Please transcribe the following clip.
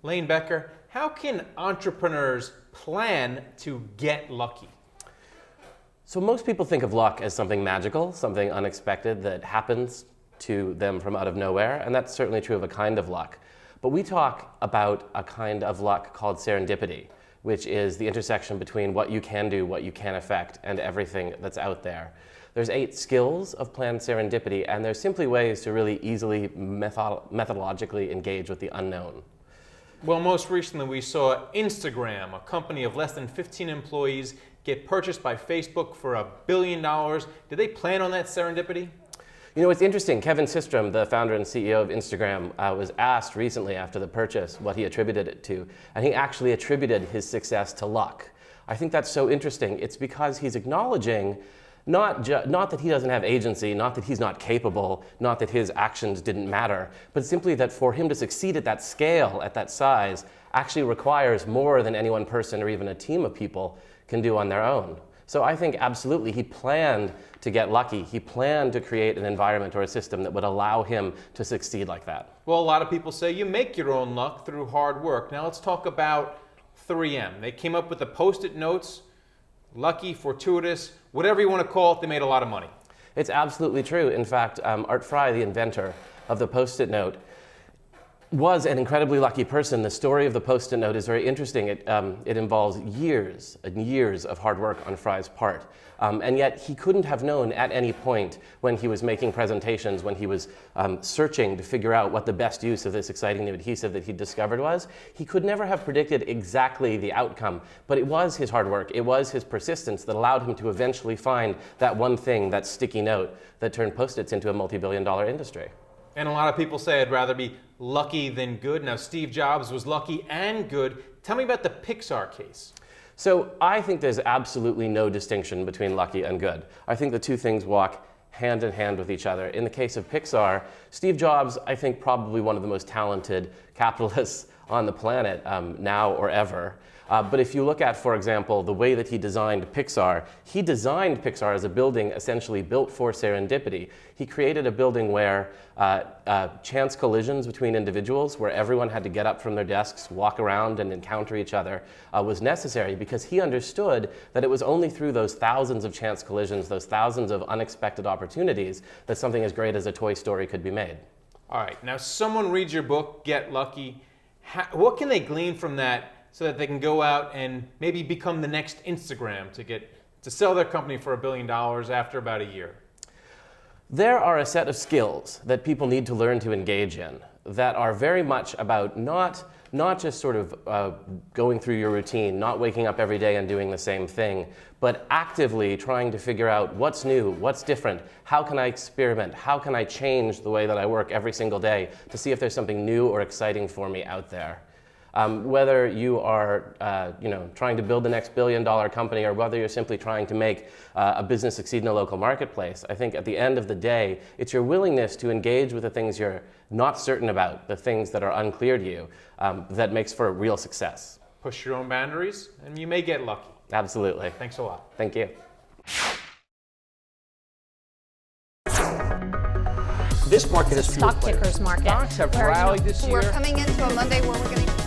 Lane Becker, how can entrepreneurs plan to get lucky? So most people think of luck as something magical, something unexpected that happens to them from out of nowhere, and that's certainly true of a kind of luck. But we talk about a kind of luck called serendipity, which is the intersection between what you can do, what you can affect, and everything that's out there. There's 8 skills of planned serendipity, and they're simply ways to really easily methodologically engage with the unknown. Well, most recently we saw Instagram, a company of less than 15 employees, get purchased by Facebook for $1 billion. Did they plan on that serendipity? You know, it's interesting. Kevin Systrom, the founder and CEO of Instagram, was asked recently after the purchase what he attributed it to, and he actually attributed his success to luck. I think that's so interesting. It's because he's acknowledging not that he doesn't have agency, not that he's not capable, not that his actions didn't matter, but simply that for him to succeed at that scale, at that size, actually requires more than any one person or even a team of people can do on their own. So I think absolutely he planned to get lucky. He planned to create an environment or a system that would allow him to succeed like that. Well, a lot of people say you make your own luck through hard work. Now let's talk about 3M. They came up with the Postit Notes, lucky, fortuitous, whatever you want to call it. They made a lot of money. It's absolutely true. In fact, Art Fry, the inventor of the Post-it note, was an incredibly lucky person. The story of the Post-it note is very interesting. It involves years and years of hard work on Fry's part. And yet he couldn't have known at any point when he was making presentations, when he was searching to figure out what the best use of this exciting new adhesive that he discovered was, he could never have predicted exactly the outcome. But it was his hard work, it was his persistence that allowed him to eventually find that one thing, that sticky note, that turned Post-its into a multi-billion-dollar industry. And a lot of people say I'd rather be lucky than good. Now, Steve Jobs was lucky and good. Tell me about the Pixar case. So I think there's absolutely no distinction between lucky and good. I think the two things walk hand in hand with each other. In the case of Pixar, Steve Jobs, I think probably one of the most talented capitalists on the planet now or ever. But if you look at, for example, the way that he designed Pixar as a building essentially built for serendipity. He created a building where chance collisions between individuals, where everyone had to get up from their desks, walk around, and encounter each other, was necessary because he understood that it was only through those thousands of chance collisions, those thousands of unexpected opportunities, that something as great as a Toy Story could be made. All right, now someone reads your book, Get Lucky. What can they glean from that so that they can go out and maybe become the next Instagram to sell their company for $1 billion after about a year? There are a set of skills that people need to learn to engage in that are very much about not just sort of going through your routine, not waking up every day and doing the same thing, but actively trying to figure out what's new, what's different, how can I experiment, how can I change the way that I work every single day to see if there's something new or exciting for me out there. Whether you are trying to build the next billion-dollar company or whether you're simply trying to make a business succeed in a local marketplace, I think at the end of the day, it's your willingness to engage with the things you're not certain about, the things that are unclear to you, that makes for a real success. Push your own boundaries, and you may get lucky. Absolutely. Thanks a lot. Thank you. This market is stock tickers market. Stocks have rallied this year. We're coming into a Monday where we're going to